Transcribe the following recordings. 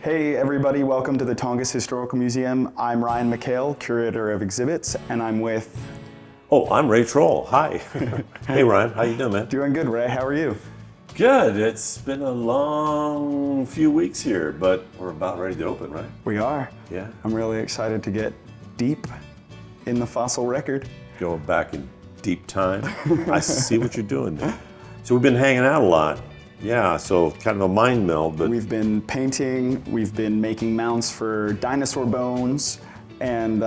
Hey everybody, welcome to the Tongass Historical Museum. I'm Ryan McHale, curator of exhibits, and I'm with... Oh, I'm Ray Troll. Hi. Hey Ryan, how you doing, man? Doing good, Ray. How are you? Good. It's been a long few weeks here, but we're about ready to open, right? We are. Yeah. I'm really excited to get deep in the fossil record. Going back in deep time. I see what you're doing there. So we've been hanging out a lot. Yeah, so kind of a mind meld, but... We've been painting, we've been making mounts for dinosaur bones, and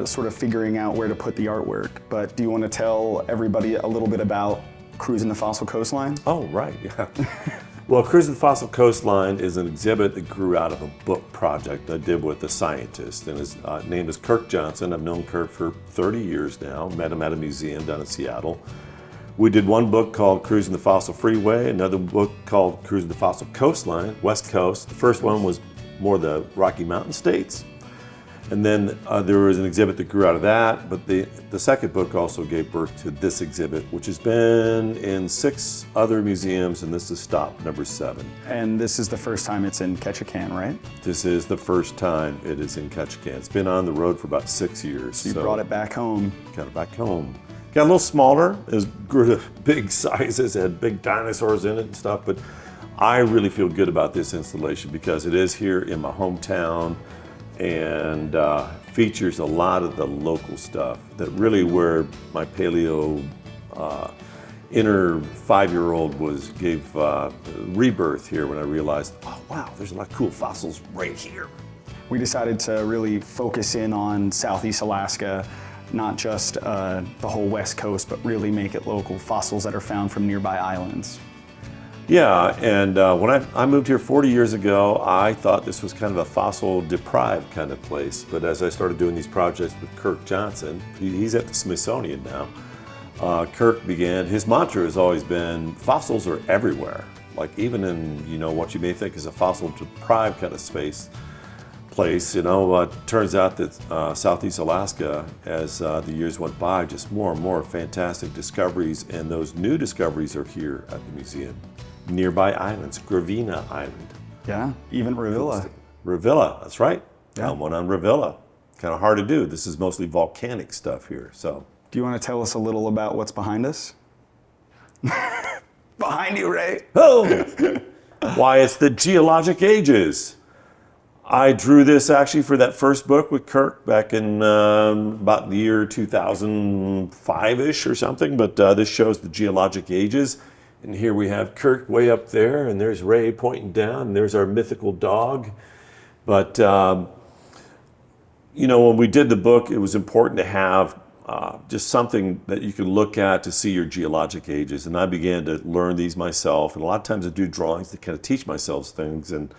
sort of figuring out where to put the artwork. But do you want to tell everybody a little bit about Cruisin the Fossil Coastline? Oh, right, yeah. Well, Cruisin the Fossil Coastline is an exhibit that grew out of a book project I did with a scientist, and his name is Kirk Johnson. I've known Kirk for 30 years now, met him at a museum down in Seattle. We did one book called Cruisin the Fossil Freeway, another book called Cruisin the Fossil Coastline, West Coast. The first one was more the Rocky Mountain states. And then there was an exhibit that grew out of that, but the second book also gave birth to this exhibit, which has been in 6 other museums, and this is stop number 7. And this is the first time it's in Ketchikan, right? This is the first time it is in Ketchikan. It's been on the road for about 6 years. So you brought it back home. Got it back home. Got a little smaller, it grew to big sizes, it had big dinosaurs in it and stuff, but I really feel good about this installation because it is here in my hometown and features a lot of the local stuff that really where my paleo inner 5-year-old gave rebirth here when I realized, oh wow, there's a lot of cool fossils right here. We decided to really focus in on Southeast Alaska, not just the whole West Coast, but really make it local fossils that are found from nearby islands. Yeah, and when I moved here 40 years ago, I thought this was kind of a fossil deprived kind of place. But as I started doing these projects with Kirk Johnson, he's at the Smithsonian now. Kirk began, his mantra has always been, fossils are everywhere. Like even in, what you may think is a fossil deprived kind of place, turns out that Southeast Alaska, as the years went by, just more and more fantastic discoveries, and those new discoveries are here at the museum. Nearby islands, Gravina Island. Yeah, even Revilla. Revilla, that's right. Yeah. One on Revilla. Kind of hard to do. This is mostly volcanic stuff here, so. Do you want to tell us a little about what's behind us? Behind you, Ray. Oh! Why, it's the geologic ages. I drew this actually for that first book with Kirk back in about the year 2005-ish or something, but this shows the geologic ages. And here we have Kirk way up there, and there's Ray pointing down, and there's our mythical dog. But, when we did the book, it was important to have just something that you could look at to see your geologic ages. And I began to learn these myself, and a lot of times I do drawings to kind of teach myself things. And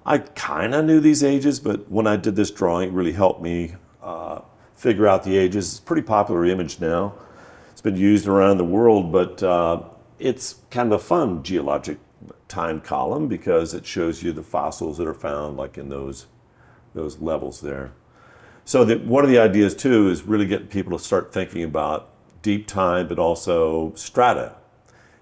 I kind of knew these ages, but when I did this drawing, it really helped me figure out the ages. It's a pretty popular image now. It's been used around the world, but it's kind of a fun geologic time column because it shows you the fossils that are found like in those levels there. So one of the ideas too is really getting people to start thinking about deep time, but also strata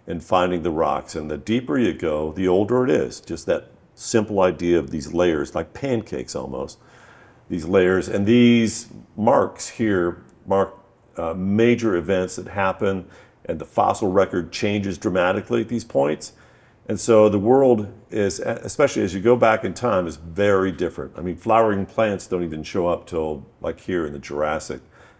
and finding the rocks. And the deeper you go, the older it is. Just that simple idea of these layers, like pancakes almost, these layers. And these marks here mark major events that happen, and the fossil record changes dramatically at these points. And so the world is, especially as you go back in time, is very different. I mean, flowering plants don't even show up till like here in the Jurassic.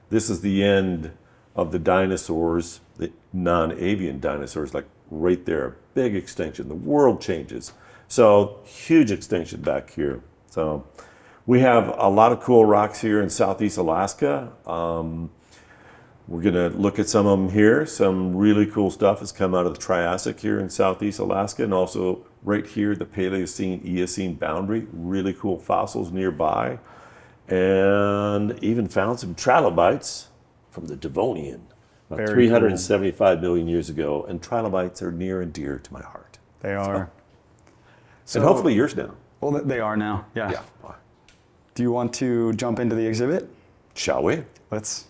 This is the end of the dinosaurs, the non-avian dinosaurs, like right there, big extinction. The world changes. So huge extinction back here. So we have a lot of cool rocks here in Southeast Alaska. We're gonna look at some of them here. Some really cool stuff has come out of the Triassic here in Southeast Alaska, and also right here, the Paleocene, Eocene boundary, really cool fossils nearby. And even found some trilobites from the Devonian, about 375 million years ago. And trilobites are near and dear to my heart. They are. And hopefully yours now. Well, they are now, yeah. Yeah. Do you want to jump into the exhibit? Shall we? Let's.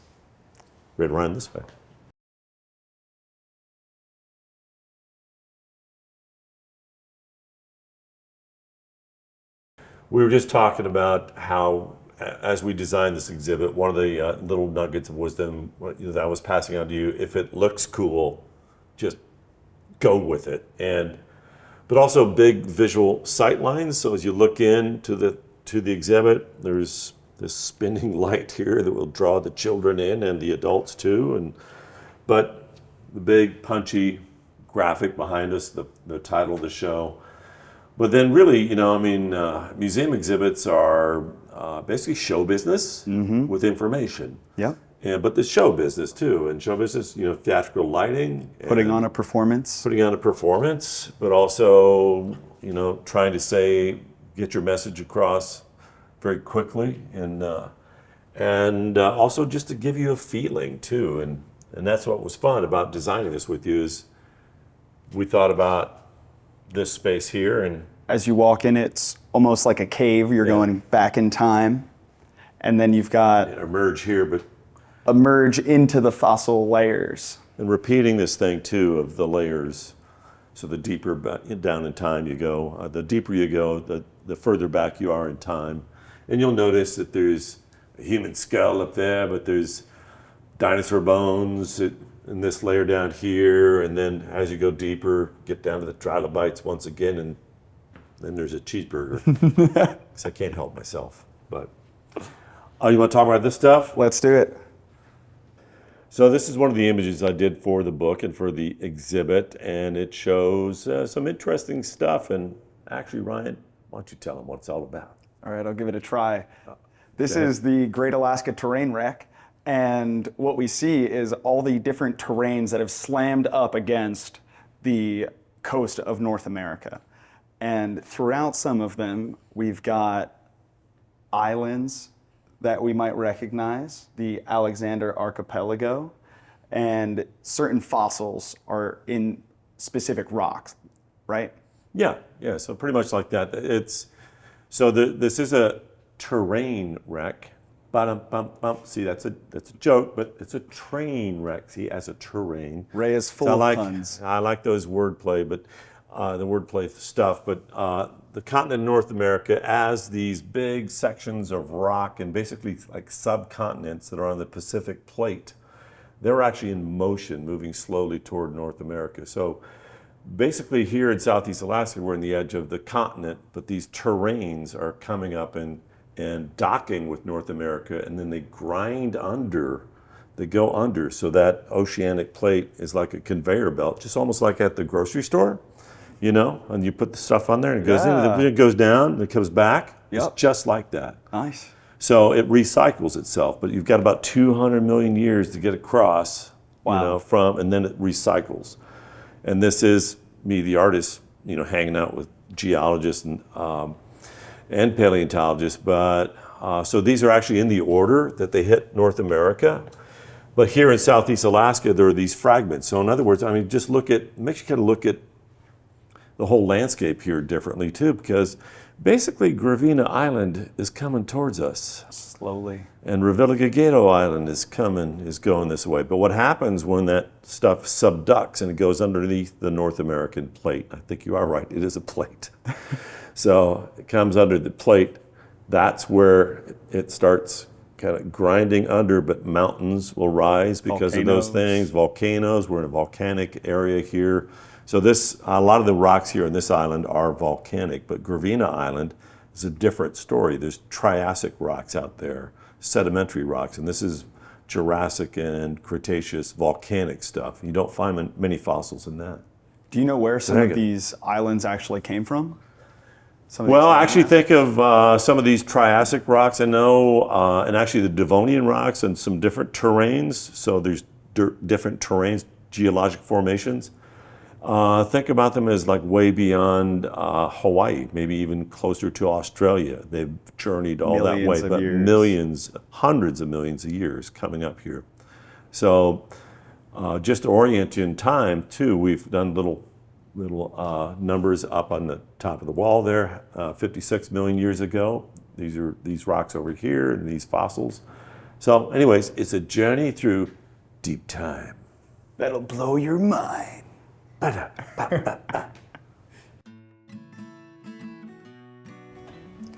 Right around this way. We were just talking about how, as we designed this exhibit, one of the little nuggets of wisdom that I was passing on to you, if it looks cool, just go with it. But also big visual sight lines. So as you look into the exhibit, there's this spinning light here that will draw the children in and the adults too. But the big punchy graphic behind us, the title of the show. But then really, museum exhibits are basically show business with information. Yep. But the show business too, and show business, theatrical lighting. Putting on a performance. But also, trying to get your message across very quickly, and also just to give you a feeling too. And that's what was fun about designing this with you, is we thought about this space here, and as you walk in, it's almost like a cave. You're going back in time, and then you've got emerge here, but emerge into the fossil layers. And repeating this thing too of the layers. So the deeper down in time you go, the deeper you go, the further back you are in time. And you'll notice that there's a human skull up there, but there's dinosaur bones in this layer down here. And then as you go deeper, get down to the trilobites once again, and then there's a cheeseburger. Because I can't help myself. But you want to talk about this stuff? Let's do it. So this is one of the images I did for the book and for the exhibit, and it shows some interesting stuff. And actually, Ryan, why don't you tell them what it's all about? All right, I'll give it a try. This is the Great Alaska Terrain Wreck, and what we see is all the different terrains that have slammed up against the coast of North America. And throughout some of them, we've got islands that we might recognize, the Alexander Archipelago, and certain fossils are in specific rocks, right? Yeah, so pretty much like that. This is a terrain wreck. See, that's a joke, but it's a train wreck, see, as a terrain. Ray is full of puns. I like those wordplay, but the wordplay stuff, but the continent of North America as these big sections of rock and basically like subcontinents that are on the Pacific plate, they're actually in motion, moving slowly toward North America. So basically here in Southeast Alaska, we're in the edge of the continent, but these terrains are coming up and docking with North America, and then they grind under. They go under, so that oceanic plate is like a conveyor belt, just almost like at the grocery store. And you put the stuff on there and it goes in, it goes down, and it comes back. Yep. It's just like that. Nice. So it recycles itself, but you've got about 200 million years to get across, and then it recycles. And this is me, the artist, hanging out with geologists and paleontologists. But so these are actually in the order that they hit North America. But here in Southeast Alaska, there are these fragments. So in other words, makes you kind of look at the whole landscape here differently too, because basically Gravina Island is coming towards us. Slowly. And Revillagigedo Island is going this way. But what happens when that stuff subducts and it goes underneath the North American plate? I think you are right, it is a plate. So it comes under the plate, that's where it starts kind of grinding under, but mountains will rise because of those things. Volcanoes, we're in a volcanic area here. So a lot of the rocks here on this island are volcanic, but Gravina Island is a different story. There's Triassic rocks out there, sedimentary rocks, and this is Jurassic and Cretaceous volcanic stuff. You don't find many fossils in that. Do you know where some of these islands actually came from? Well, actually think of some of these Triassic rocks. I know, and actually the Devonian rocks and some different terrains. So there's different terrains, geologic formations. Think about them as like way beyond Hawaii, maybe even closer to Australia. They've journeyed all that way, but millions, hundreds of millions of years coming up here. So just to orient you in time too, we've done little numbers up on the top of the wall there, 56 million years ago. These are these rocks over here and these fossils. So anyways, it's a journey through deep time. That'll blow your mind.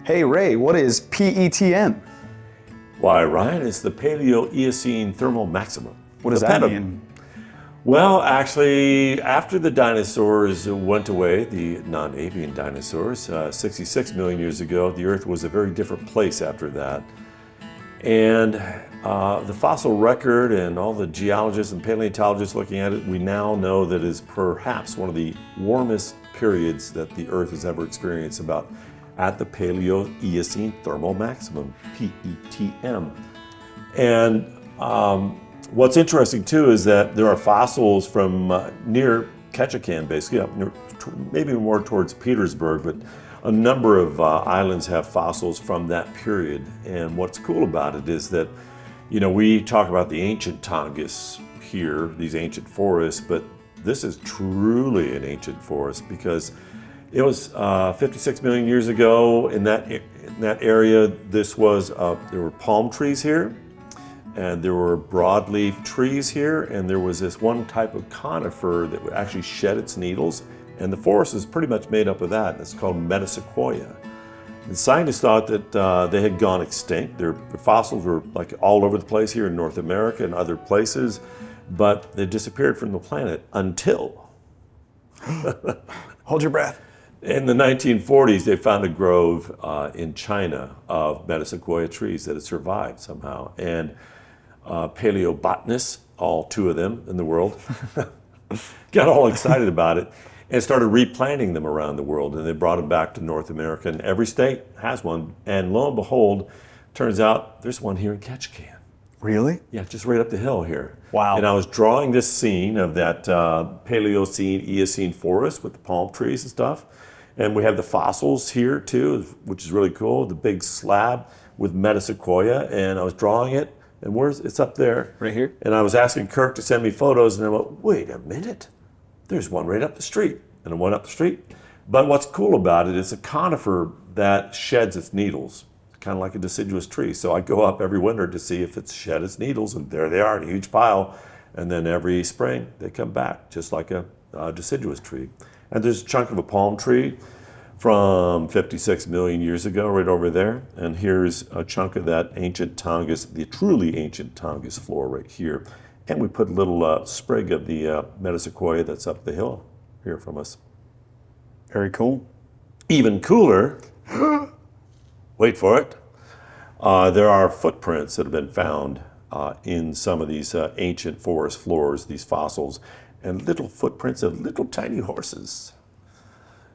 Hey, Hey Ray, what is PETM? Why, Ryan, it's the Paleo-Eocene thermal maximum. What does that mean? Well, actually, after the dinosaurs went away, the non-avian dinosaurs, 66 million years ago, the Earth was a very different place after that. And the fossil record and all the geologists and paleontologists looking at it, we now know that it is perhaps one of the warmest periods that the Earth has ever experienced, about at the Paleo-Eocene thermal maximum, PETM. And what's interesting too is that there are fossils from near Ketchikan, basically, up near, maybe more towards Petersburg, but a number of islands have fossils from that period. And what's cool about it is that, you know, we talk about the ancient Tongass here, these ancient forests, but this is truly an ancient forest because it was 56 million years ago in that area. This was, there were palm trees here, and there were broadleaf trees here, and there was this one type of conifer that would actually shed its needles, and the forest is pretty much made up of that. It's called metasequoia. And scientists thought that they had gone extinct. Their fossils were like all over the place here in North America and other places, but they disappeared from the planet until Hold your breath. in the 1940s, they found a grove in China of metasequoia trees that had survived somehow. And paleobotanists, all two of them in the world, got all excited about it and started replanting them around the world. And they brought them back to North America, and every state has one. And lo and behold, turns out there's one here in Ketchikan. Really? Yeah, just right up the hill here. Wow. And I was drawing this scene of that Paleocene, Eocene forest with the palm trees and stuff. And we have the fossils here too, which is really cool. The big slab with metasequoia, and I was drawing it. And it's up there. Right here? And I was asking Kirk to send me photos, and I went, wait a minute. There's one right up the street, and one up the street. But what's cool about it is a conifer that sheds its needles, kind of like a deciduous tree. So I go up every winter to see if it's shed its needles, and there they are in a huge pile. And then every spring they come back, just like a deciduous tree. And there's a chunk of a palm tree from 56 million years ago right over there. And here's a chunk of that ancient Tongass, the truly ancient Tongass floor right here. And we put a little sprig of the metasequoia that's up the hill here from us. Very cool. Even cooler, wait for it, there are footprints that have been found in some of these ancient forest floors, these fossils, and little footprints of little tiny horses.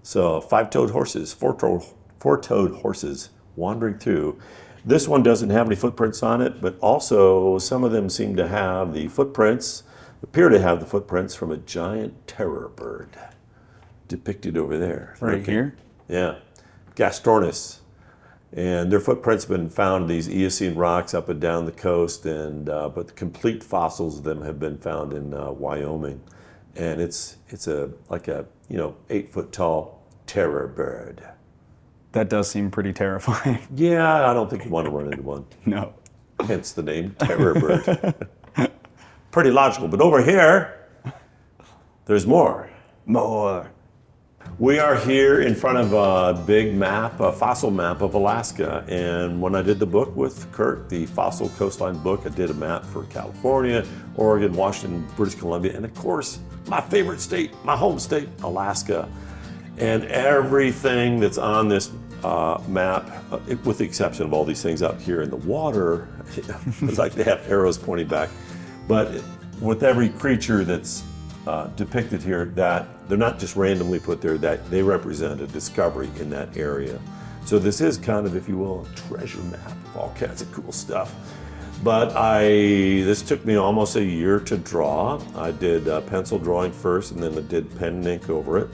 So five-toed horses, four-toed horses wandering through. This one doesn't have any footprints on it, but also some of them seem to have the footprints, appear to have the footprints from a giant terror bird depicted over there. Right here? Yeah, Gastornis. And their footprints have been found in these Eocene rocks up and down the coast, and but the complete fossils of them have been found in Wyoming. And it's like a 8-foot tall terror bird. That does seem pretty terrifying. Yeah, I don't think you want to run into one. No. Hence the name terror bird. Pretty logical. But over here, there's more. More. We are here in front of a big map, a fossil map of Alaska. And when I did the book with Kurt, the Fossil Coastline book, I did a map for California, Oregon, Washington, British Columbia, and of course, my favorite state, my home state, Alaska. And everything that's on this map, with the exception of all these things out here in the water, it's like they have arrows pointing back. But with every creature that's depicted here, that they're not just randomly put there, that they represent a discovery in that area. So this is kind of, if you will, a treasure map of all kinds of cool stuff. But this took me almost a year to draw. I did pencil drawing first, and then I did pen and ink over it.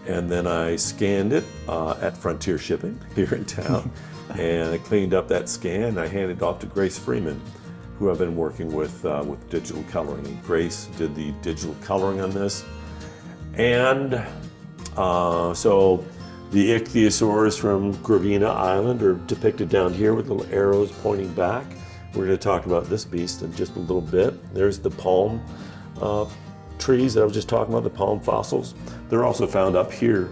And then I scanned it at Frontier Shipping here in town. And I cleaned up that scan, and I handed it off to Grace Freeman, who I've been working with digital coloring. And Grace did the digital coloring on this. And so the Ichthyosaurs from Gravina Island are depicted down here with little arrows pointing back. We're going to talk about this beast in just a little bit. There's the palm trees that I was just talking about, the palm fossils. They're also found up here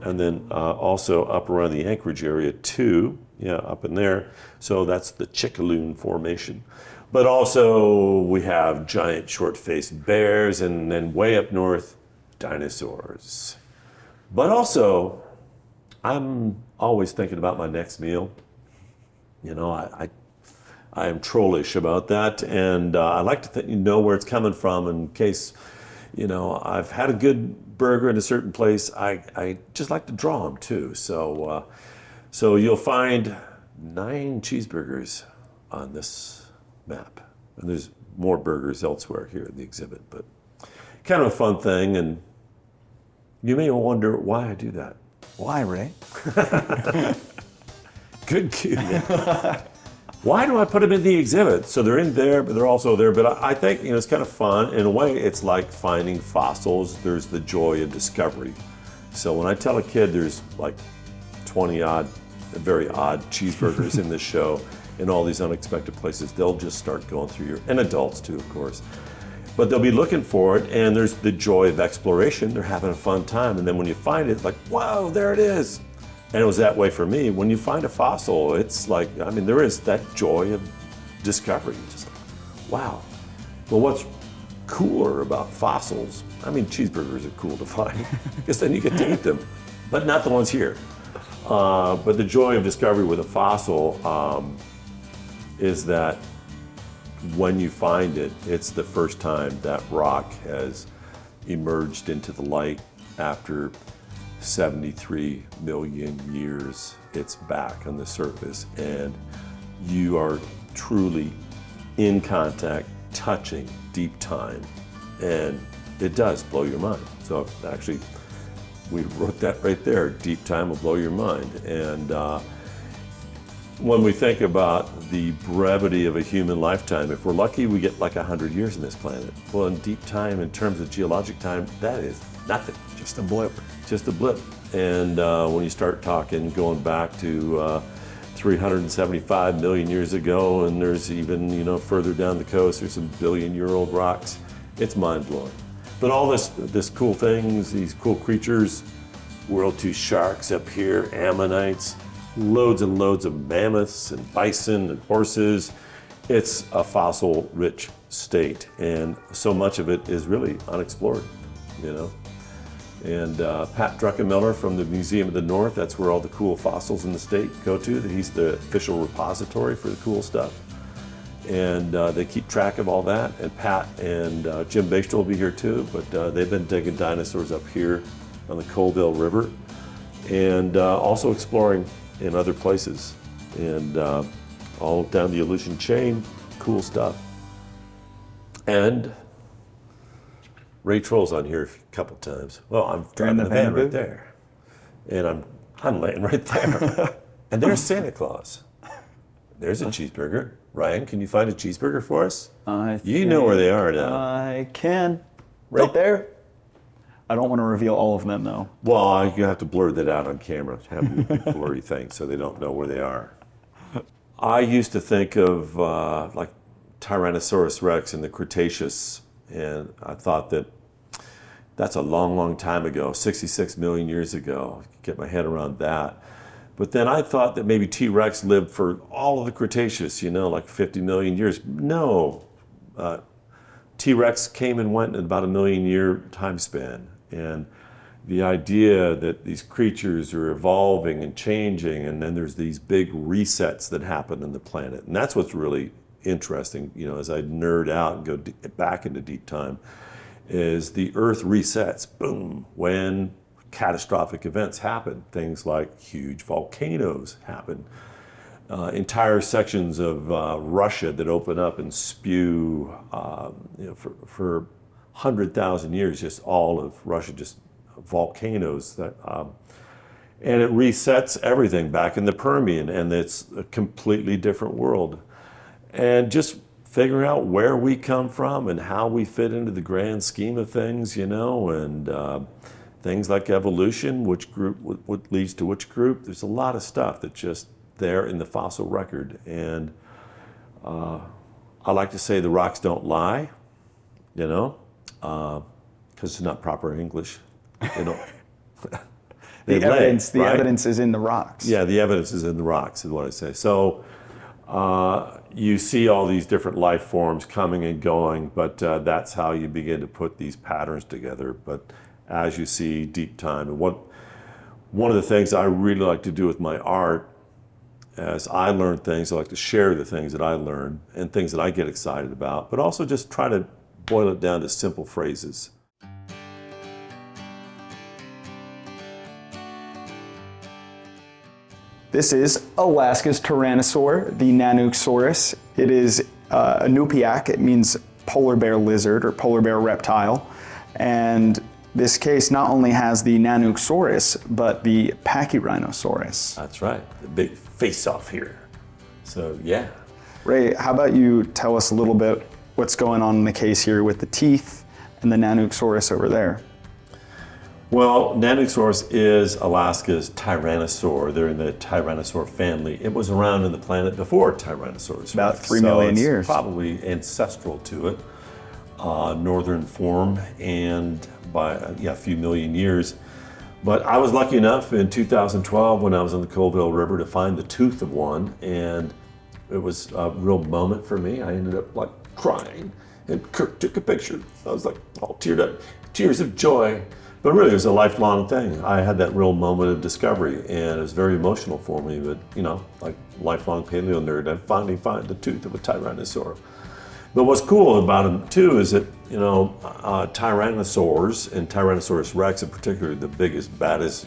and then also up around the Anchorage area too. Yeah, up in there. So that's the Chickaloon Formation. But also we have giant short-faced bears, and then way up north, dinosaurs. But also, I'm always thinking about my next meal. You know, I am trollish about that, and I like to know where it's coming from in case, you know, I've had a good burger in a certain place. I just like to draw them too. So, so you'll find 9 cheeseburgers on this map, and there's more burgers elsewhere here in the exhibit, but kind of a fun thing. And you may wonder why I do that. Why, Ray? Good cue. Why do I put them in the exhibit? So they're in there, but they're also there. But I think, you know, it's kind of fun. In a way, it's like finding fossils. There's the joy of discovery. So when I tell a kid there's like 20 odd, very odd cheeseburgers in this show in all these unexpected places, they'll just start going through your, and adults too, of course. But they'll be looking for it, and there's the joy of exploration. They're having a fun time. And then when you find it, it's like, whoa, there it is. And it was that way for me. When you find a fossil, it's like, I mean, there is that joy of discovery. Just like, wow. Well, what's cooler about fossils? I mean, cheeseburgers are cool to find, because then you get to eat them, but not the ones here. But the joy of discovery with a fossil is that when you find it, it's the first time that rock has emerged into the light after 73 million years. It's back on the surface, and you are truly in contact, touching deep time, and it does blow your mind. So actually, we wrote that right there, deep time will blow your mind. And when we think about the brevity of a human lifetime, if we're lucky, we get like 100 years on this planet. Well, in deep time, in terms of geologic time, that is nothing. Just a blip. Just a blip. And when you start talking, going back to 375 million years ago, and there's even, you know, further down the coast, there's some billion-year-old rocks. It's mind-blowing. But all this cool things, these cool creatures, world tooth sharks up here, ammonites, loads and loads of mammoths and bison and horses. It's a fossil-rich state, and so much of it is really unexplored, you know. And Pat Druckenmiller from the Museum of the North, that's where all the cool fossils in the state go to. He's the official repository for the cool stuff. And they keep track of all that. And Pat and Jim Bachtel will be here too, but they've been digging dinosaurs up here on the Colville River, and also exploring in other places. And all down the Aleutian chain, cool stuff. And Ray Troll's on here a couple times. Well, I'm driving the van right there. And I'm laying right there. And there's Santa Claus. There's a cheeseburger. Ryan, can you find a cheeseburger for us? You know where they are now. I can. Right there. I don't want to reveal all of them, though. Well, you have to blur that out on camera. Have a blurry thing so they don't know where they are. I used to think of like Tyrannosaurus rex in the Cretaceous, and I thought that that's a long, long time ago, 66 million years ago. Get my head around that. But then I thought that maybe T-Rex lived for all of the Cretaceous, you know, like 50 million years. No, T-Rex came and went in about a 1 million year time span. And the idea that these creatures are evolving and changing, and then there's these big resets that happen in the planet. And that's what's really interesting, you know, as I nerd out and go back into deep time, is the Earth resets, boom, when catastrophic events happen. Things like huge volcanoes happen. Entire sections of Russia that open up and spew, you know, for 100,000 years, just all of Russia, just volcanoes. That, and it resets everything back in the Permian, and it's a completely different world. And just figuring out where we come from and how we fit into the grand scheme of things, you know, and things like evolution, which group, what leads to which group. There's a lot of stuff that's just there in the fossil record. And I like to say the rocks don't lie, you know, because it's not proper English. You know, They lay, the right? evidence is in the rocks. Yeah, the evidence is in the rocks, is what I say. So you see all these different life forms coming and going, but that's how you begin to put these patterns together. But as you see deep time, and one of the things I really like to do with my art, as I learn things, I like to share the things that I learn and things that I get excited about, but also just try to boil it down to simple phrases. This is Alaska's Tyrannosaur, the Nanuqsaurus. It is a Nupiaq. It means polar bear lizard or polar bear reptile. And this case not only has the Nanuqsaurus, but the Pachyrhinosaurus. That's right, the big face-off here. So yeah. Ray, how about you tell us a little bit what's going on in the case here with the teeth and the Nanuqsaurus over there? Well, Nanuqsaurus is Alaska's Tyrannosaur. They're in the Tyrannosaur family. It was around on the planet before Tyrannosaurus. About 3 million years. Probably ancestral to it. Northern form, and by a few million years. But I was lucky enough in 2012 when I was on the Colville River to find the tooth of one, and it was a real moment for me. I ended up like crying, and Kirk took a picture. I was like all teared up, tears of joy. But really, it was a lifelong thing. I had that real moment of discovery, and it was very emotional for me. But like lifelong paleo nerd, I finally find the tooth of a Tyrannosaur. But what's cool about them too is that Tyrannosaurs, and Tyrannosaurus rex in particular, the biggest, baddest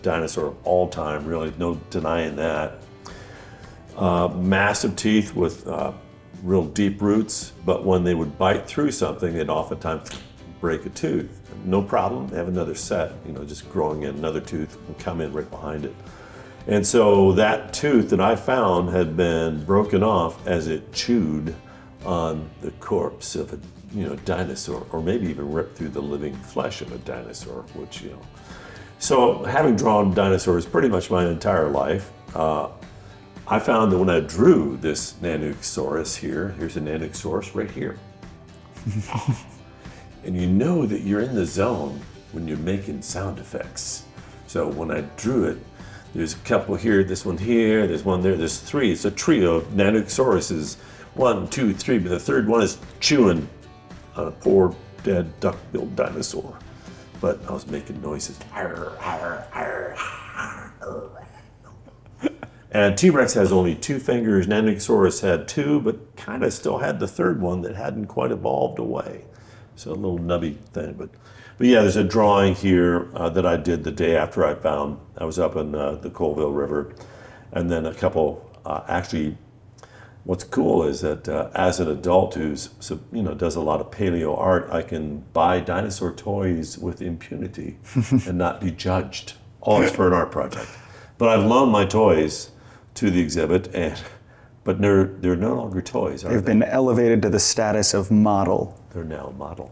dinosaur of all time. Really, no denying that. Massive teeth with real deep roots, but when they would bite through something, they'd oftentimes break a tooth. No problem, they have another set, just growing in another tooth and come in right behind it. And so that tooth that I found had been broken off as it chewed on the corpse of a dinosaur, or maybe even ripped through the living flesh of a dinosaur, which So having drawn dinosaurs pretty much my entire life, I found that when I drew this Nanuqsaurus here's a Nanuqsaurus right here. And you know that you're in the zone when you're making sound effects. So when I drew it, there's a couple here, this one here, there's one there, there's three. It's a trio of Nanuqsauruses, 1, 2, 3, but the third one is chewing on a poor dead duck-billed dinosaur. But I was making noises. And T-Rex has only 2 fingers. Nanuqsaurus had 2, but kind of still had the third one that hadn't quite evolved away. So a little nubby thing, but yeah, there's a drawing here that I did the day after I was up in the Colville River, and then a couple. Actually, what's cool is that as an adult who's does a lot of paleo art, I can buy dinosaur toys with impunity and not be judged. All it's for an art project, but I've loaned my toys to the exhibit, but they're no longer toys. They've been elevated to the status of model. They're now a model.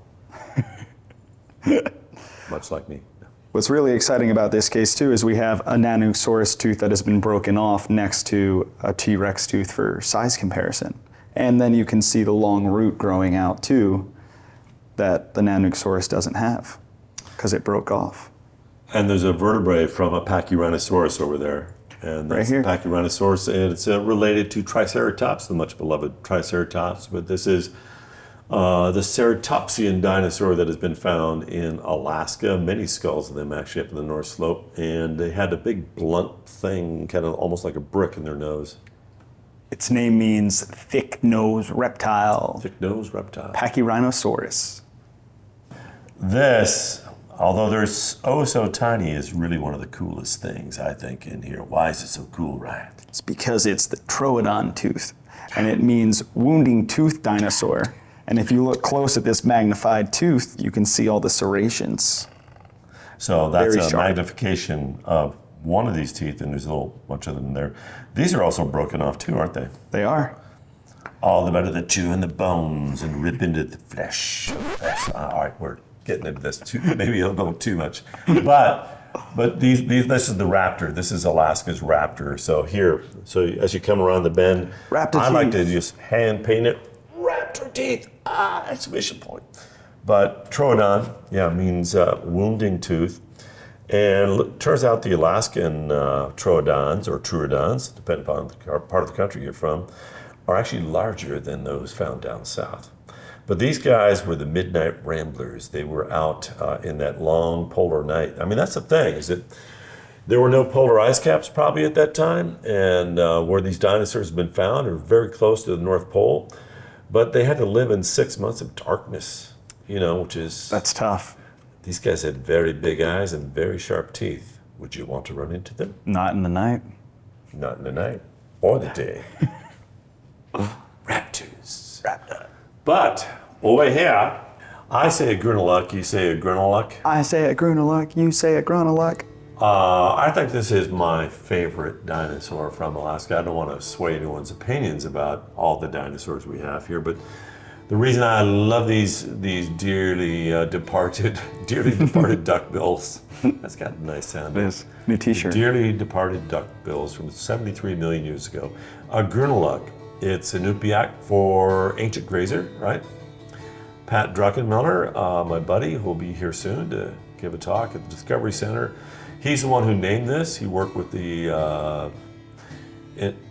Much like me. What's really exciting about this case too is we have a Nanuqsaurus tooth that has been broken off next to a T-Rex tooth for size comparison. And then you can see the long root growing out too that the Nanuqsaurus doesn't have because it broke off. And there's a vertebrae from a Pachyrhinosaurus over there. And that's right here. Pachyrhinosaurus, and it's related to Triceratops, the much beloved Triceratops, but this is the Ceratopsian dinosaur that has been found in Alaska. Many skulls of them actually up in the North Slope, and they had a big blunt thing, kind of almost like a brick in their nose. Its name means thick-nosed reptile. Thick-nosed reptile. Pachyrhinosaurus. This, although they're so tiny, is really one of the coolest things, I think, in here. Why is it so cool, Ryan? It's because it's the Troodon tooth, and it means wounding tooth dinosaur. And if you look close at this magnified tooth, you can see all the serrations. So that's a magnification of one of these teeth, and there's a whole bunch of them there. These are also broken off too, aren't they? They are. All the better to chew in the bones and rip into the flesh. All right, we're getting into this too, maybe a little too much. But these this is the raptor. This is Alaska's raptor. So as you come around the bend, I like to just hand paint it. Raptor teeth, exclamation point. But Troodon, means wounding tooth. And it turns out the Alaskan troodons, or troodons, depending upon the part of the country you're from, are actually larger than those found down south. But these guys were the midnight ramblers. They were out in that long polar night. I mean, that's the thing, is that there were no polar ice caps probably at that time, and where these dinosaurs have been found are very close to the North Pole, but they had to live in 6 months of darkness, which is... That's tough. These guys had very big eyes and very sharp teeth. Would you want to run into them? Not in the night. Not in the night or the day. Raptors. Raptor. But over here, I say a Gruneluk, you say a Gruneluk. I say a Gruneluk, you say a Gruneluk. I think this is my favorite dinosaur from Alaska. I don't want to sway anyone's opinions about all the dinosaurs we have here, but the reason I love these dearly departed duckbills. That's got a nice sound. It is. New t-shirt. Dearly departed duckbills from 73 million years ago. A Gruneluk. It's Inupiaq for ancient grazer, right? Pat Druckenmiller, my buddy, who will be here soon to give a talk at the Discovery Center. He's the one who named this. He worked with the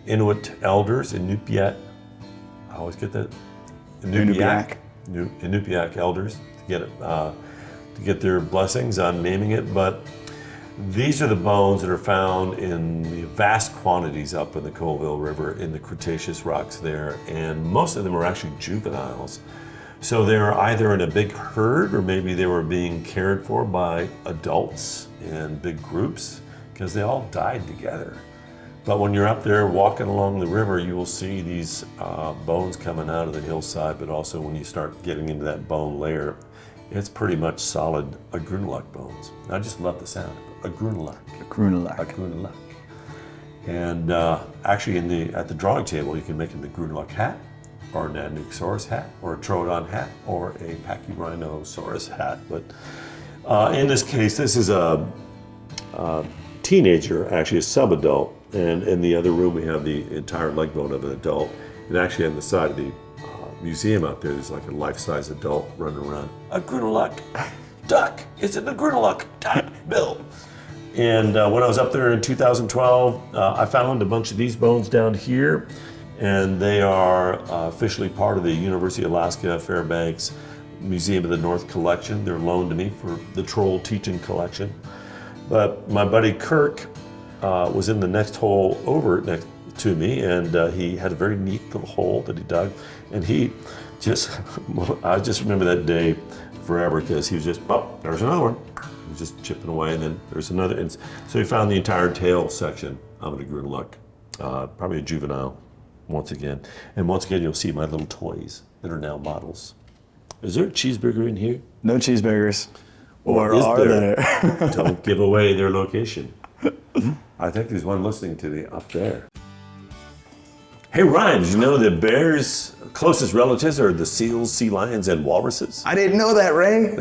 Inuit elders, Inupiaq. I always get that. Inupiaq elders to get their blessings on naming it. But these are the bones that are found in vast quantities up in the Colville River in the Cretaceous rocks there, and most of them are actually juveniles. So they're either in a big herd, or maybe they were being cared for by adults in big groups, because they all died together. But when you're up there walking along the river, you will see these bones coming out of the hillside, but also when you start getting into that bone layer, it's pretty much solid Gruneluk bones. I just love the sound of it. Gruneluk. Gruneluk. Gruneluk. And actually at the drawing table, you can make it the Gruneluk hat, or a Nanuqsaurus hat, or a Troodon hat, or a Pachyrhinosaurus hat. But in this case, this is a teenager, actually a subadult, and in the other room we have the entire leg bone of an adult. And actually on the side of the museum out there, there's like a life-size adult running around. A Gruneluk duck. Is it a Gruneluk duck bill? And when I was up there in 2012, I found a bunch of these bones down here, and they are officially part of the University of Alaska Fairbanks Museum of the North collection. They're loaned to me for the Troll teaching collection. But my buddy Kirk was in the next hole over next to me, and he had a very neat little hole that he dug. And I just remember that day forever, because he was just, oh, there's another one. He was just chipping away, and then there's another. And so he found the entire tail section of a Gruneluk, probably a juvenile. Once again. And once again, you'll see my little toys that are now models. Is there a cheeseburger in here? No cheeseburgers. Or are there? Don't give away their location. I think there's one listening to the up there. Hey Ryan, did you know that bears' closest relatives are the seals, sea lions, and walruses? I didn't know that, Ray.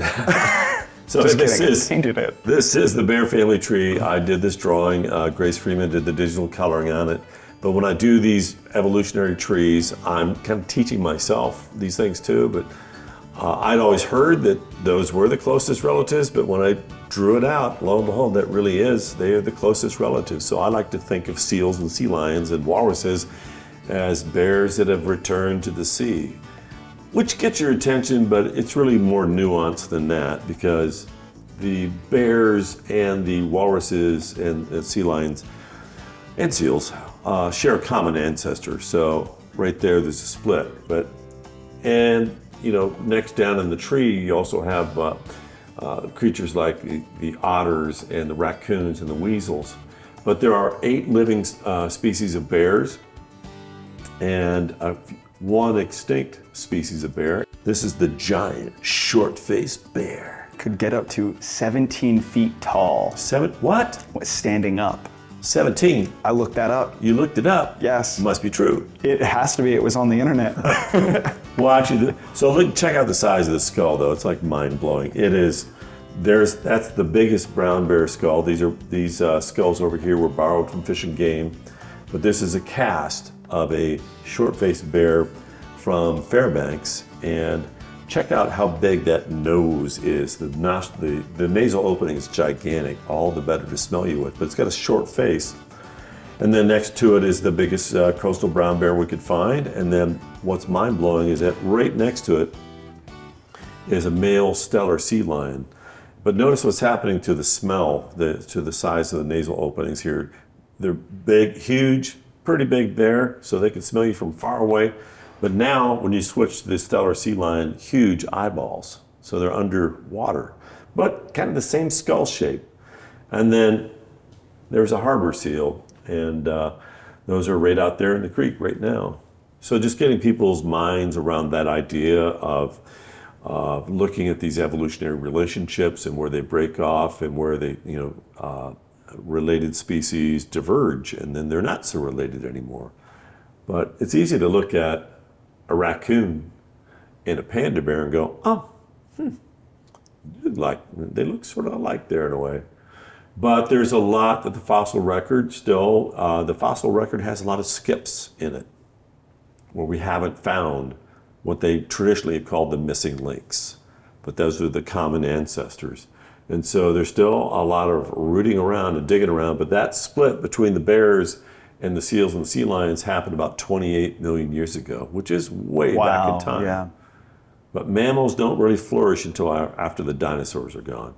So Just this kidding. this is the bear family tree. I did this drawing. Grace Freeman did the digital coloring on it. But when I do these evolutionary trees, I'm kind of teaching myself these things too. But I'd always heard that those were the closest relatives, but when I drew it out, lo and behold, that really is, they are the closest relatives. So I like to think of seals and sea lions and walruses as bears that have returned to the sea, which gets your attention, but it's really more nuanced than that, because the bears and the walruses and sea lions and seals share a common ancestor. So right there's a split. And next down in the tree, you also have creatures like the otters and the raccoons and the weasels. But there are 8 living species of bears and one extinct species of bear. This is the giant short-faced bear. Could get up to 17 feet tall. What? Standing up. 17. I looked that up. You looked it up? Yes. Must be true. It has to be. It was on the internet. Well, actually, check out the size of the skull, though. It's like mind-blowing. It is. That's the biggest brown bear skull. These skulls over here were borrowed from Fish and Game, but this is a cast of a short-faced bear from Fairbanks, and check out how big that nose is. The nasal opening is gigantic, all the better to smell you with, but it's got a short face. And then next to it is the biggest coastal brown bear we could find. And then what's mind-blowing is that right next to it is a male stellar sea lion. But notice what's happening to the smell, to the size of the nasal openings here. They're big, huge, pretty big there, so they can smell you from far away. But now, when you switch to the stellar sea lion, huge eyeballs. So they're underwater, but kind of the same skull shape. And then there's a harbor seal, and those are right out there in the creek right now. So just getting people's minds around that idea of looking at these evolutionary relationships and where they break off and where they, related species diverge, and then they're not so related anymore. But it's easy to look at a raccoon and a panda bear and go, they look sort of alike there in a way. But there's a lot that the fossil record still, the fossil record has a lot of skips in it where we haven't found what they traditionally have called the missing links. But those are the common ancestors. And so there's still a lot of rooting around and digging around, but that split between the bears and the seals and the sea lions happened about 28 million years ago, which is way back in time. Yeah. But mammals don't really flourish until after the dinosaurs are gone.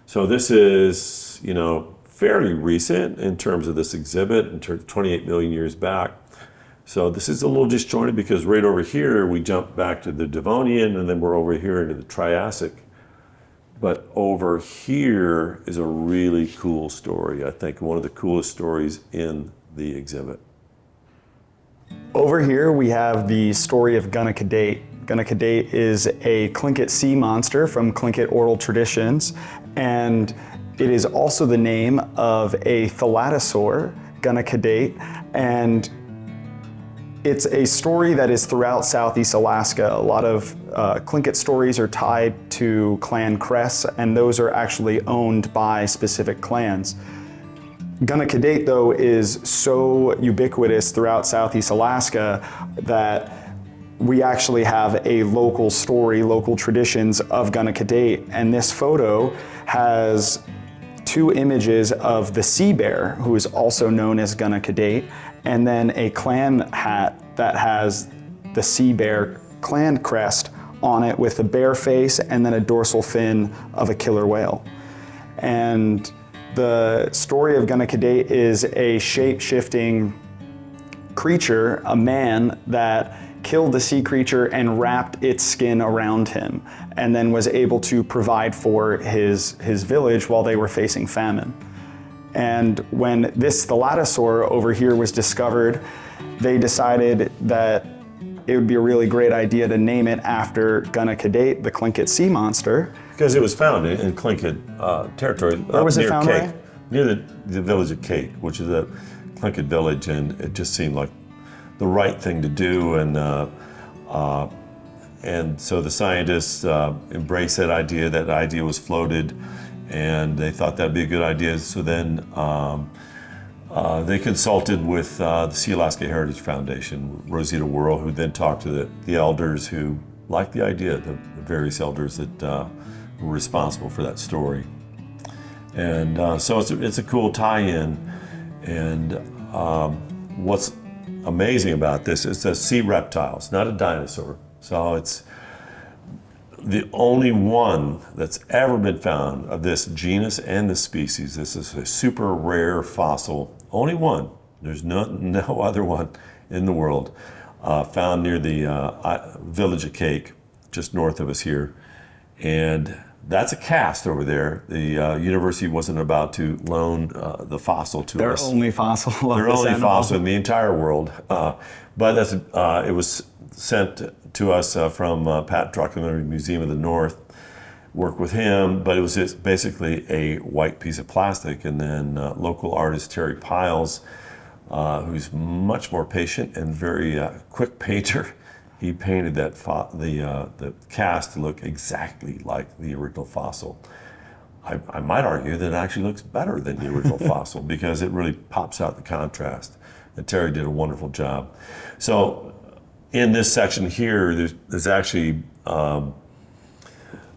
So this is, fairly recent in terms of this exhibit, in terms of 28 million years back. So this is a little disjointed because right over here, we jump back to the Devonian, and then we're over here into the Triassic. But over here is a really cool story. I think one of the coolest stories in the exhibit. Over here we have the story of Cadet. Cadet is a Tlingit sea monster from Tlingit oral traditions, and it is also the name of a thalattosaur, Cadet, and it's a story that is throughout Southeast Alaska. A lot of Tlingit stories are tied to clan crests, and those are actually owned by specific clans. Cadet, though, is so ubiquitous throughout Southeast Alaska that we actually have a local story, local traditions of Cadet, and this photo has two images of the sea bear, who is also known as Cadet, and then a clan hat that has the sea bear clan crest on it with a bear face and then a dorsal fin of a killer whale. And the story of Cadet is a shape-shifting creature, a man that killed the sea creature and wrapped its skin around him, and then was able to provide for his village while they were facing famine. And when this thalattosaur over here was discovered, they decided that it would be a really great idea to name it after Cadet, the Tlingit sea monster. Because it was found in Tlingit territory. Where was it found, Cape, Ryan? near the village of Cape, which is a Tlingit village, and it just seemed like the right thing to do. And so the scientists embraced that idea. That idea was floated, and they thought that'd be a good idea. So then they consulted with the Sea Alaska Heritage Foundation, Rosita Worrell, who then talked to the elders who liked the idea, the various elders that were responsible for that story. And so it's a cool tie-in. And what's amazing about this is a sea reptile. It's not a dinosaur. So it's the only one that's ever been found of this genus and this species. This is a super rare fossil. Only one. There's no other one in the world found near the village of Cake, just north of us here. And that's a cast over there. The university wasn't about to loan the fossil to us. Their only fossil of Their this only animal. fossil in the entire world. But it was sent to us from Pat Druckenmiller Museum of the North. Worked with him, but it was just basically a white piece of plastic. And then local artist Terry Piles, who's much more patient and very quick painter, he painted the cast to look exactly like the original fossil. I might argue that it actually looks better than the original fossil because it really pops out the contrast. And Terry did a wonderful job. So in this section here, there's actually The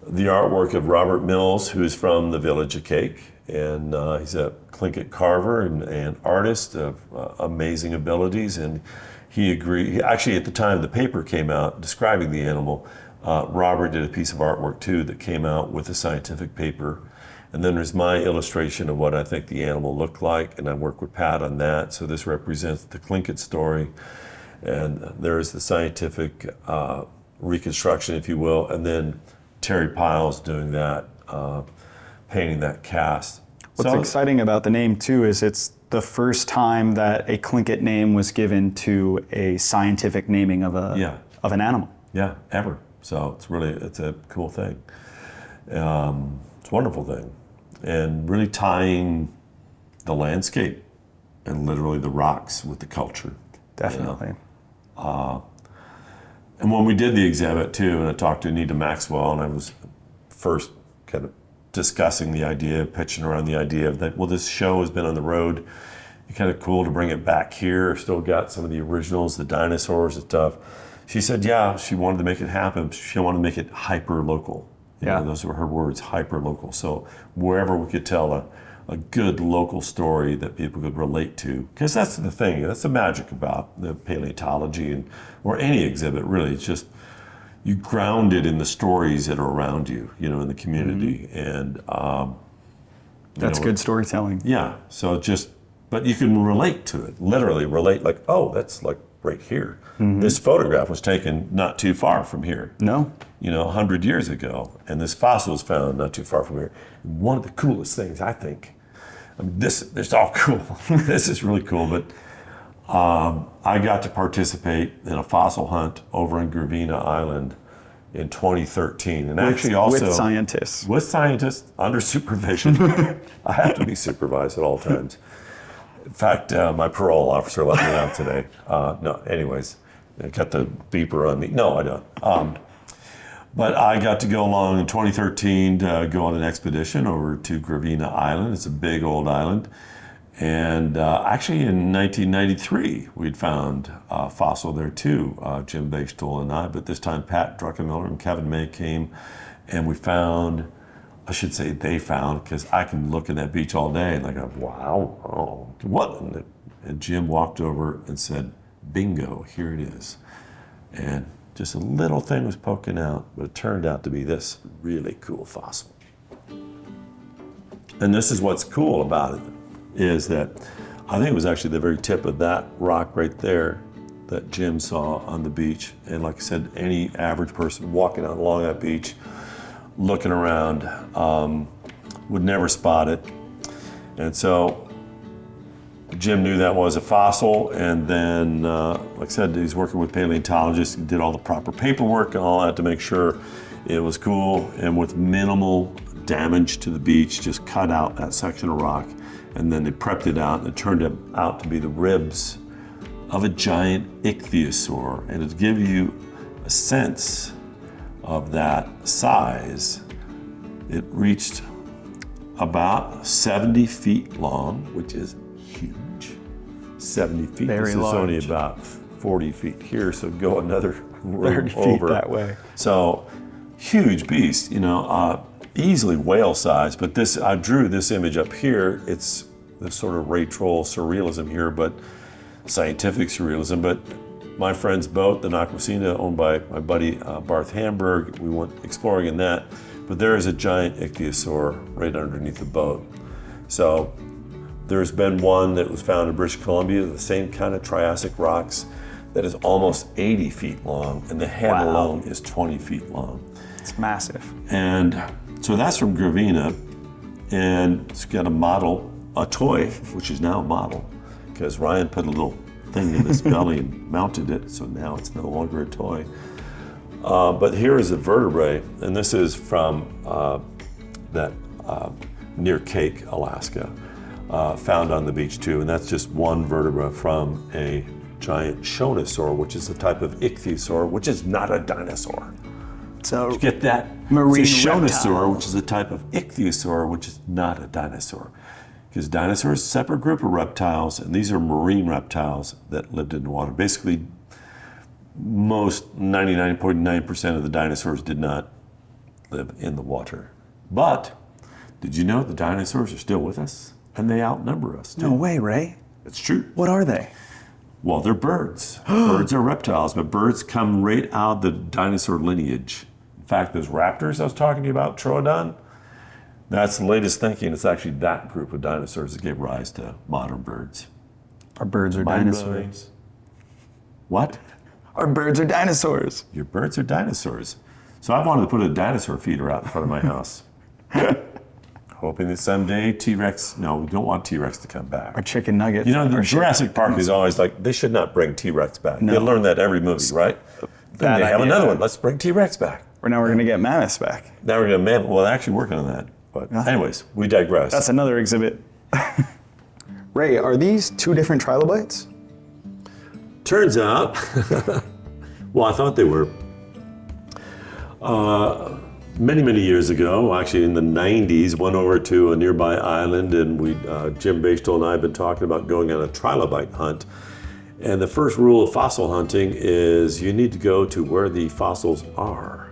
artwork of Robert Mills, who's from the village of Cake, and he's a Tlingit carver and artist of amazing abilities. And he agreed. Actually, at the time the paper came out describing the animal, Robert did a piece of artwork too that came out with a scientific paper. And then there's my illustration of what I think the animal looked like, and I work with Pat on that. So this represents the Tlingit story, and there's the scientific reconstruction, if you will, and then Terry Piles doing that, painting that cast. What's exciting about the name too is it's the first time that a Tlingit name was given to a scientific naming of an animal. Yeah, ever. So it's a cool thing. It's a wonderful thing, and really tying the landscape and literally the rocks with the culture. Definitely. And when we did the exhibit too, and I talked to Anita Maxwell, and I was first kind of discussing the idea, pitching around the idea of that, well, this show has been on the road. It's kind of cool to bring it back here. Still got some of the originals, the dinosaurs and stuff. She said, yeah, she wanted to make it happen. She wanted to make it hyper-local. You know, those were her words, hyper-local. So wherever we could tell a good local story that people could relate to. Because that's the thing, that's the magic about the paleontology or any exhibit, really. It's just, you ground it in the stories that are around you, in the community. Mm-hmm. And that's good storytelling. Yeah, so but you can relate to it, literally relate, like, oh, that's like right here. Mm-hmm. This photograph was taken not too far from here. No. 100 years ago, and this fossil was found not too far from here. One of the coolest things, I think, this all cool. This is really cool, but I got to participate in a fossil hunt over in Gravina Island in 2013, and actually also with scientists. With scientists under supervision. I have to be supervised at all times. In fact, my parole officer let me out today. No, anyways, I got the beeper on me. No, I don't. But I got to go along in 2013 to go on an expedition over to Gravina Island. It's a big old island. And actually in 1993, we'd found a fossil there too, Jim Bagestol and I. But this time Pat Druckenmiller and Kevin May came, and we found, I should say they found, because I can look at that beach all day and like, wow, oh, what? And Jim walked over and said, bingo, here it is. And just a little thing was poking out, but it turned out to be this really cool fossil. And this is what's cool about it, is that I think it was actually the very tip of that rock right there that Jim saw on the beach. And like I said, any average person walking out along that beach, looking around, would never spot it. And so Jim knew that was a fossil, and then, like I said, he's working with paleontologists, did all the proper paperwork and all that to make sure it was cool, and with minimal damage to the beach, just cut out that section of rock, and then they prepped it out, and it turned out to be the ribs of a giant ichthyosaur. And to give you a sense of that size, it reached about 70 feet long, which is huge. 70 feet. Very this large. is only about 40 feet here, so go another 30 feet over. that way. So huge beast, easily whale size. But I drew this image up here. It's the sort of Ray Troll surrealism here, but scientific surrealism. But my friend's boat, the Nakwasina, owned by my buddy Barth Hamburg, we went exploring in that. But there is a giant ichthyosaur right underneath the boat. So there's been one that was found in British Columbia, the same kind of Triassic rocks, that is almost 80 feet long, and the head alone is 20 feet long. It's massive. And so that's from Gravina, and it's got a toy, which is now a model, because Ryan put a little thing in its belly and mounted it, so now it's no longer a toy. But here is a vertebrae, and this is from near Cake, Alaska. Found on the beach too, and that's just one vertebra from a giant Shonosaur, which is a type of Ichthyosaur, which is not a dinosaur. So did you get that? Marine it's a Shonosaur, reptile. which is a type of Ichthyosaur, which is not a dinosaur. Because dinosaurs, a separate group of reptiles, and these are marine reptiles that lived in the water. Basically, most 99.9% of the dinosaurs did not live in the water. But did you know the dinosaurs are still with us? And they outnumber us, too. No way, Ray. It's true. What are they? Well, they're birds. Birds are reptiles, but birds come right out of the dinosaur lineage. In fact, those raptors I was talking to you about, Troodon, that's the latest thinking. It's actually that group of dinosaurs that gave rise to modern birds. Our birds are dinosaurs. What? Our birds are dinosaurs. Your birds are dinosaurs. So I wanted to put a dinosaur feeder out in front of my house. Hoping that someday T-Rex, no, we don't want T-Rex to come back. Our chicken nuggets. You know, the Jurassic Park is always like, they should not bring T-Rex back. No. They learn that every movie, right? Then they have another one. Let's bring T-Rex back. Or now we're going to get mammoths back. Now we're going to, well, they're actually working on that. But anyways, we digress. That's another exhibit. Ray, are these two different trilobites? Turns out, well, I thought they were. Many, many years ago, actually in the 90s, went over to a nearby island, and Jim Bechtel and I have been talking about going on a trilobite hunt. And the first rule of fossil hunting is you need to go to where the fossils are.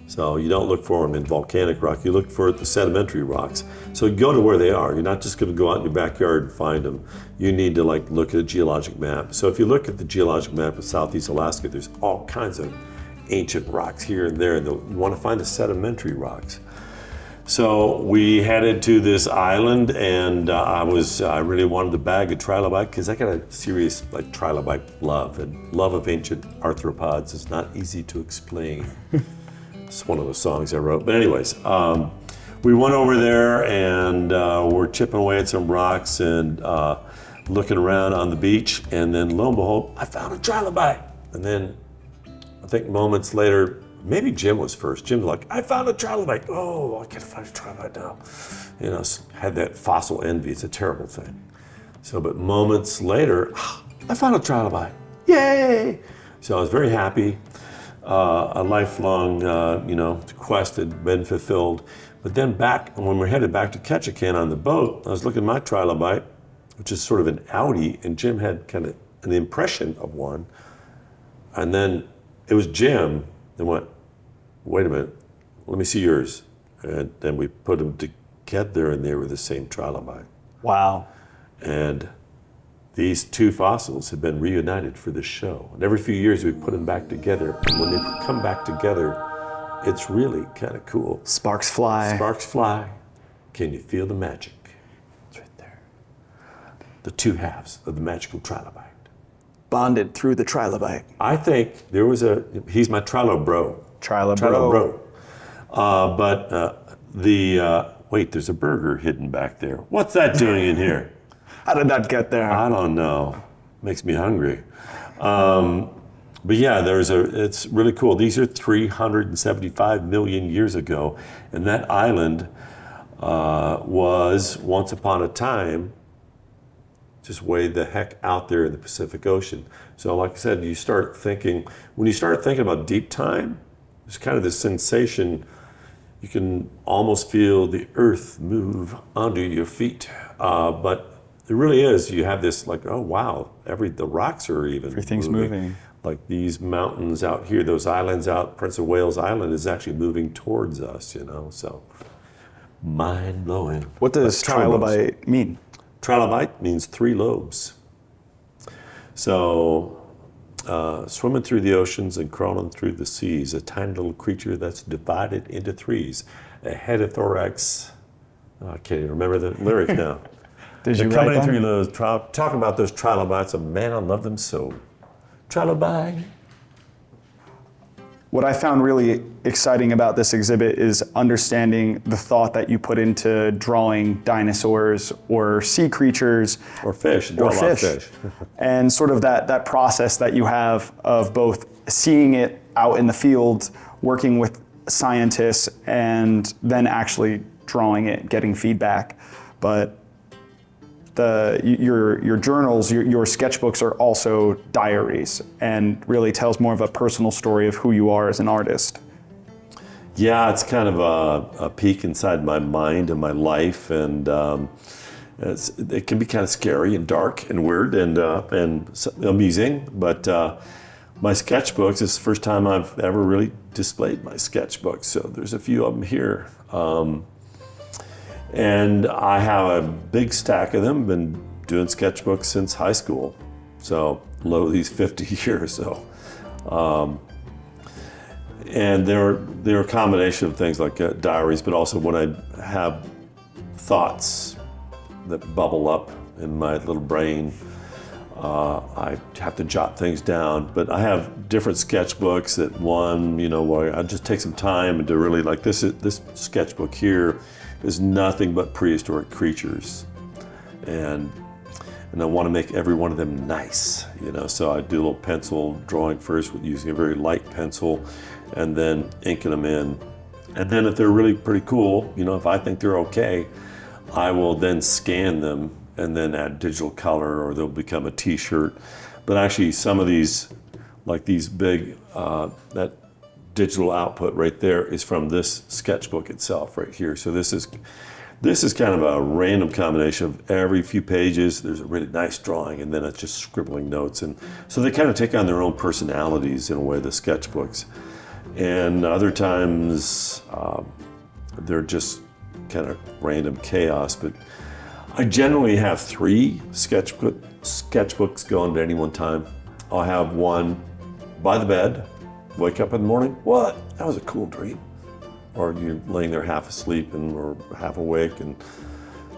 So you don't look for them in volcanic rock, you look for the sedimentary rocks. So you go to where they are. You're not just going to go out in your backyard and find them. You need to look at a geologic map. So if you look at the geologic map of Southeast Alaska, there's all kinds of ancient rocks here and there. You want to find the sedimentary rocks. So we headed to this island, and I really wanted to bag a trilobite because I got a serious trilobite love, and love of ancient arthropods is not easy to explain. It's one of the songs I wrote. But anyways, we went over there, and we're chipping away at some rocks and looking around on the beach, and then lo and behold, I found a trilobite. And then I think moments later, maybe Jim was first. Jim's like, I found a trilobite. Oh, I gotta find a trilobite now. You know, had that fossil envy. It's a terrible thing. So, but moments later, I found a trilobite. Yay! So I was very happy. A lifelong, quest had been fulfilled. But then when we're headed back to Ketchikan on the boat, I was looking at my trilobite, which is sort of an Audi, and Jim had kind of an impression of one. And then it was Jim that went, wait a minute, let me see yours. And then we put them together, and they were the same trilobite. Wow. And these two fossils have been reunited for this show. And every few years we put them back together. And when they come back together, it's really kind of cool. Sparks fly. Sparks fly. Can you feel the magic? It's right there. The two halves of the magical trilobite. Bonded through the trilobite. I think there was he's my trilo bro. Trilo bro. Wait, there's a burger hidden back there. What's that doing in here? How did that get there? I don't know. Makes me hungry. But yeah, it's really cool. These are 375 million years ago, and that island was once upon a time just way the heck out there in the Pacific Ocean. So like I said, when you start thinking about deep time, there's kind of this sensation, you can almost feel the earth move under your feet. But it really is, you have this oh wow, the rocks are even everything's moving. Like these mountains out here, those islands out, Prince of Wales Island is actually moving towards us, so mind blowing. What does trilobite mean? Trilobite means 3 lobes. So, swimming through the oceans and crawling through the seas, a tiny little creature that's divided into 3s. A head of thorax. Oh, I can't even remember the lyric now. Did you coming write in that? through talking about those trilobites, and man, I love them so. Trilobite. What I found really exciting about this exhibit is understanding the thought that you put into drawing dinosaurs or sea creatures. Or fish. Or fish. And sort of that process that you have of both seeing it out in the field, working with scientists, and then actually drawing it, getting feedback. But your journals, your sketchbooks are also diaries, and really tells more of a personal story of who you are as an artist. Yeah, it's kind of a peek inside my mind and my life, and it can be kind of scary and dark and weird and amusing. But my sketchbooks. It's the first time I've ever really displayed my sketchbooks. So there's a few of them here. And I have a big stack of them. Been doing sketchbooks since high school. So low these 50 years. So, and they're a combination of things like diaries, but also when I have thoughts that bubble up in my little brain, I have to jot things down. But I have different sketchbooks that where I just take some time to really like this sketchbook here is nothing but prehistoric creatures. And I want to make every one of them nice, so I do a little pencil drawing first with using a very light pencil and then inking them in. And then if they're really pretty cool, if I think they're okay, I will then scan them and then add digital color, or they'll become a t-shirt. But actually some of these, like these big, that digital output right there is from this sketchbook itself right here. So this is kind of a random combination of every few pages, there's a really nice drawing, and then it's just scribbling notes. And so they kind of take on their own personalities in a way, the sketchbooks. And other times they're just kind of random chaos. But I generally have 3 sketchbooks going at any one time. I'll have one by the bed, wake up in the morning, what? That was a cool dream. Or you're laying there half asleep or half awake, and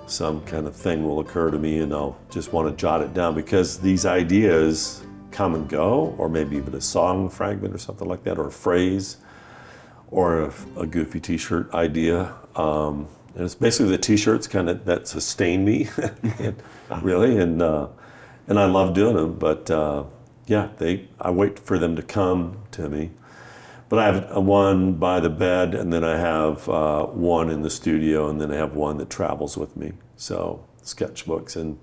some kind of thing will occur to me, and I'll just want to jot it down, because these ideas come and go, or maybe even a song fragment or something like that, or a phrase, or a goofy t-shirt idea. And it's basically the t-shirts that sustain me, really, and I love doing them. But I wait for them to come to me. But I have one by the bed, and then I have one in the studio, and then I have one that travels with me. So sketchbooks, and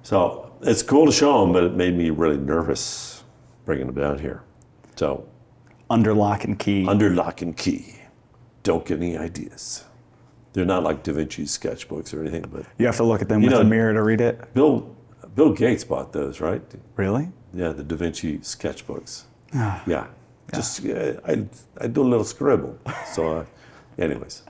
so it's cool to show them, but it made me really nervous bringing them down here. So under lock and key. Under lock and key. Don't get any ideas. They're not like Da Vinci's sketchbooks or anything, but you have to look at them with a mirror to read it. Bill Gates bought those, right? Really? Yeah, the Da Vinci sketchbooks. Yeah. Just I do a little scribble. So, anyways,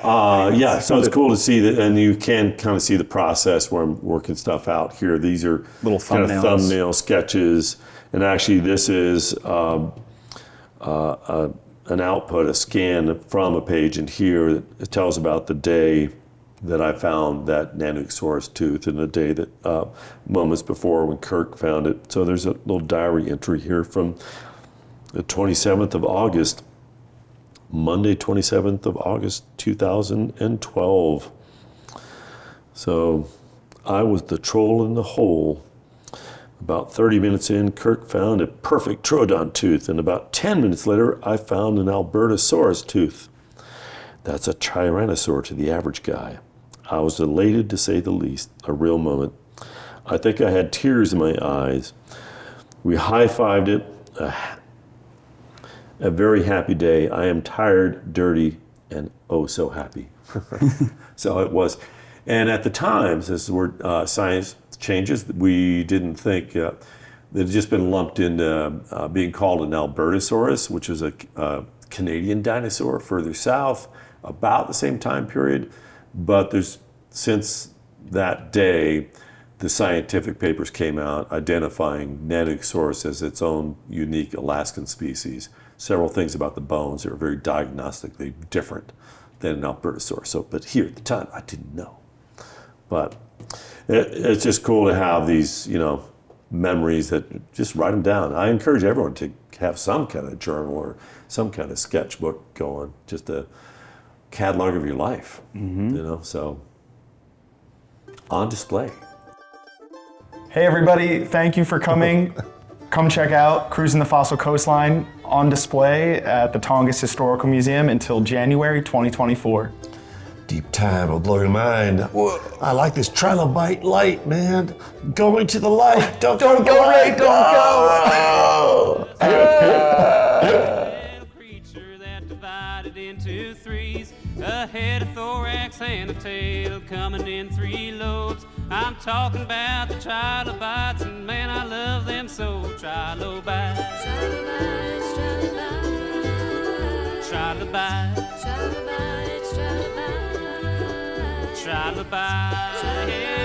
so it's cool to see that, and you can kind of see the process where I'm working stuff out here. These are little kind of thumbnail sketches, and actually this is an output, a scan from a page in here that tells about the day that I found that Ichthyosaurus tooth, and the day that moments before when Kirk found it. So there's a little diary entry here from the 27th of August, Monday, 27th of August, 2012. So I was the troll in the hole. About 30 minutes in, Kirk found a perfect troodon tooth, and about 10 minutes later, I found an Albertosaurus tooth. That's a Tyrannosaur to the average guy. I was elated, to say the least, a real moment. I think I had tears in my eyes. We high-fived it. A very happy day. I am tired, dirty, and oh so happy. So it was. And at the times, as the word science changes, we didn't think that it had just been lumped into being called an Albertosaurus, which is a Canadian dinosaur further south, about the same time period. But since that day, the scientific papers came out identifying Ichthyosaurus as its own unique Alaskan species. Several things about the bones that are very diagnostically different than an Albertosaurus. So, but here at the time, I didn't know. But it's just cool to have these, memories that just write them down. I encourage everyone to have some kind of journal or some kind of sketchbook going, just a catalog of your life, so on display. Hey everybody, thank you for coming. Come check out Cruisin the Fossil Coastline on display at the Tongass Historical Museum until January 2024. Deep time will blow your mind. Whoa, I like this trilobite light, man. Going to the light. Don't go, Ray, don't go. Creature that divided into 3. threes, a head, a thorax, and a tail coming in 3 lobes. I'm talking about the trilobites, and man, I love them so. Trilobites, trilobites, trilobites, trilobites, trilobites, trilobites, trilobites, yeah.